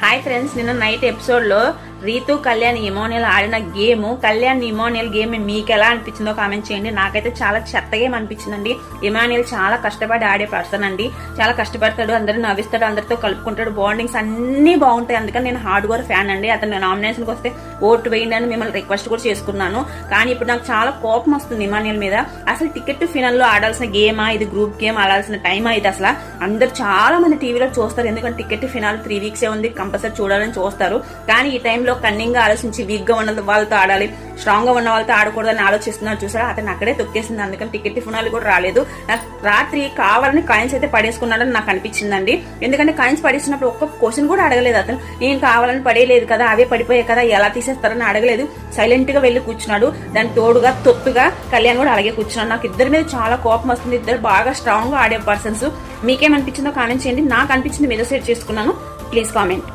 Hi friends, నిన్న night episode లో రీతు కళ్యాణ్ ఇమోనియల్ ఆడిన గేమ్, కళ్యాణ్ ఇమోనియల్ గేమ్ మీకు ఎలా అనిపించిందో కామెంట్ చేయండి. నాకైతే చాలా చెత్త గేమ్ అనిపించిందండి. ఇమానియల్ చాలా కష్టపడి ఆడే పర్సన్ అండి. చాలా కష్టపడతాడు, అందరూ నవ్విస్తాడు, అందరితో కలుపుకుంటాడు, బాండింగ్స్ అన్ని బాగుంటాయి. అందుకని నేను హార్డ్ కోర్ ఫ్యాన్ అండి. అతను నామినేషన్కి వస్తే ఓటు వేయండి అని మిమ్మల్ని రిక్వెస్ట్ కూడా చేసుకున్నాను. కానీ ఇప్పుడు నాకు చాలా కోపం వస్తుంది ఇమానియల్ మీద. అసలు టికెట్ టు ఫినల్ లో ఆడాల్సిన గేమా ఇది? గ్రూప్ గేమ్ ఆడాల్సిన టైమా ఇది? అసలు అందరు చాలా మంది టీవీలో చూస్తారు, ఎందుకంటే టికెట్ టు ఫినాల్ 3 వీక్స్ ఉంది, కంపల్సరీ చూడాలని చూస్తారు. కానీ ఈ టైంలో కన్నింగ్ గా ఆలోచించి వీక్ గా ఉన్న వాళ్ళతో ఆడాలి, స్ట్రాంగ్ గా ఉన్న వాళ్ళతో ఆడకూడదని ఆలోచిస్తున్నారు చూసారా. అతను అక్కడే తొక్కేసింది. అందుకని టికెట్ ఫినాల్ కూడా రాలేదు. నాకు రాత్రి కావాలని కాయిన్స్ అయితే పడేసుకున్నాడని నాకు అనిపించిందండి. ఎందుకంటే కాయిన్స్ పడేసినప్పుడు ఒక్క క్వశ్చన్ కూడా అడగలేదు అతను. నేను కావాలని పడేయలేదు కదా, అవే పడిపోయాయి కదా, ఎలా తీసేస్తారని అడగలేదు. సైలెంట్ గా వెళ్లి కూర్చున్నాడు. దాని తోడుగా తొత్తుగా కళ్యాణ్ కూడా అలాగే కూర్చున్నాడు. నాకు ఇద్దరి మీద చాలా కోపం వస్తుంది. ఇద్దరు బాగా స్ట్రాంగ్ గా ఆడే పర్సన్స్. మీకేమనిపించిందో కామెంట్ చేయండి. నాకు అనిపించింది మీద షేర్ చేసుకున్నాను. Please comment.